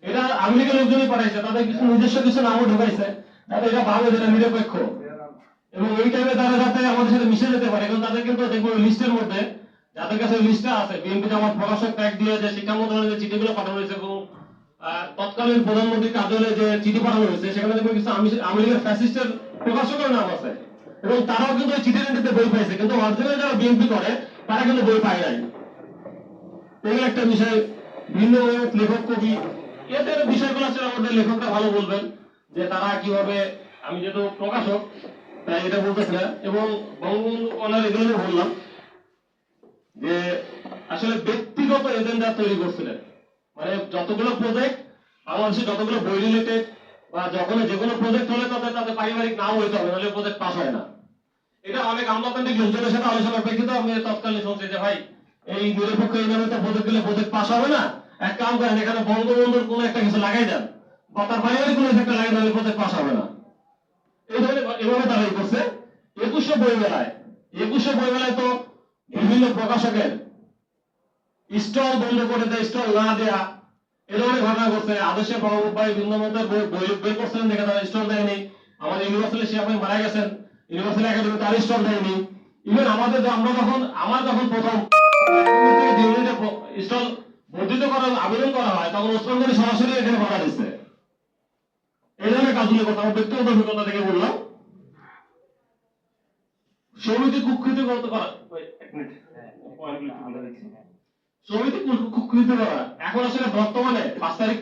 এটা আমেরিকার লোকজনই পাঠাইছে, তাদের কিছু নিজস্ব কিছু নামও ঢুকাইছে, তাদের এটা ভালো, যেটা নিরপেক্ষ, এবং ওই টাইমে তারা যাতে আমাদের সাথে মিশে যেতে পারে। কারণ তাদের কিন্তু দেখবো লিস্টের মধ্যে, যাদের কাছে লিস্টটা আছে, বিএনপি জামাত প্রকাশক ট্যাগ দিয়ে যে শিক্ষা মন্ত্রণালয়ে যে চিঠিগুলো পাঠানো হয়েছে এবং তৎকালীন প্রধানমন্ত্রীর কার্যালয়ে যে চিঠি পাঠানো হয়েছে, সেখানে দেখবো কিছু আমেরিকার ফ্যাসিস্টের প্রকাশকের নাম আছে, এবং তারাও কিন্তু ওই চিঠি নিতে বই পাইছে, কিন্তু অরিজিনাল যারা বিএনপি করে তারা কিন্তু বই পায় নাই। এগুলো একটা বিষয়। ভিন্ন লেখক কবি, এদের বিষয়গুলো ছিল আমাদের লেখকরা ভালো বলবেন যে তারা কিভাবে, আমি যেহেতু প্রকাশক তাই এটা বলতেছিলাম। এবং বঙ্গবন্ধু কলার এগুলো বললাম যে আসলে ব্যক্তিগত এজেন্ডা তৈরি করছিলেন, মানে যতগুলো প্রজেক্ট বাংলাদেশে, যতগুলো বই রিলেটেড বা যখন যে কোনো প্রজেক্ট হলে তাদের তাদের পারিবারিক নাম হইতে হবে, নাহলে প্রজেক্ট পাস হয় না। এটা অনেক আমলাতান্ত্রিক লোকজনের সাথে আলোচনার প্রেক্ষিতে আমি তৎকালীন শুনছি যে ভাই, এই নিরপেক্ষ এই নামে তো প্রজেক্ট দিলে প্রজেক্ট পাস হবে না, এক কাম করেন এখানে বঙ্গবন্ধুর কোনো একটা কিছু লাগাই দেন বা তার পারিবারিক কোনো একটা লাগাই দেন, প্রজেক্ট পাস হবে না। এই ধরনের এভাবে তারা করছে। 2100 বই মেলায় তো বিভিন্ন প্রকাশকের স্টল বন্ধ করে দেয়, স্টল না দেয়া, এ ধরনের ঘটনা ঘটছে। আদর্শে ভাই ভিন্ন মতের বই বের করছেন, দেখে তারা স্টল দেয়নি। আমাদের ইউনিভার্সালি শিয়া ভাই মারা গেছেন, ইউনিভার্সালি একাডেমি তার স্টল দেয়নি। ইভেন আমাদের আমার যখন প্রথম স্টল বর্ধিত করার আবেদন করা হয়, তখন ওসমান গনি সরাসরি এখানে বাধা দিচ্ছে। এই ধরনের কাজগুলো করতে আমার ব্যক্তিগত অভিজ্ঞতা থেকে বললাম। সমিতি কুক্ষিত করতে পারা, সমিতি কুক্ষিত করা এখন আসলে বর্তমানে 5 তারিখ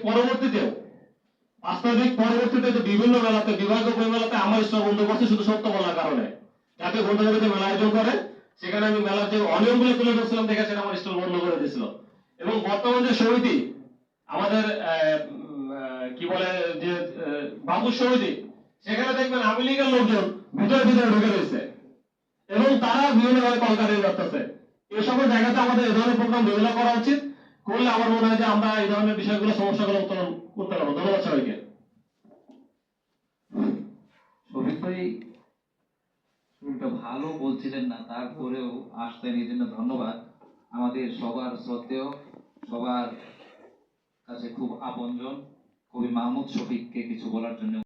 পরবর্তীতে যে বিভিন্ন মেলাতে, বিভাগীয় বই মেলাতে আমার স্টল বন্ধ করছে শুধু সত্য বলার কারণে। যাতে গ্রন্থাগারে মেলা আয়োজন করে, সেখানে আমি মেলার যে অনিয়মগুলো তুলে ধরছিলাম দেখে সেটা আমার স্টল বন্ধ করে দিয়েছিল। এবং বর্তমান যে সমিতি আমাদের কি বলে যে বাবু সমিতি, সেখানে দেখবেন আওয়ামী লীগের লোকজন ভিতরে ভিতরে ঢুকে রয়েছে এবং তারা বিভিন্নভাবে কলকাতায় করতেছে। এই সকল জায়গাতে আমাদের এই ধরনের প্রোগ্রাম রেগুলার করা উচিত। করলে আমার মনে হয় যে আমরা এই ধরনের বিষয়গুলো, সমস্যাগুলো উত্তোলন করতে পারবো। ধন্যবাদ সবাইকে। শফিক ভাই শুরুটা ভালো বলছিলেন না, তারপরেও আসতেন, এই জন্য ধন্যবাদ। আমাদের সবার শ্রদ্ধেয়, সবার কাছে খুব আপনজন কবি মাহমুদ শফিককে কিছু বলার জন্য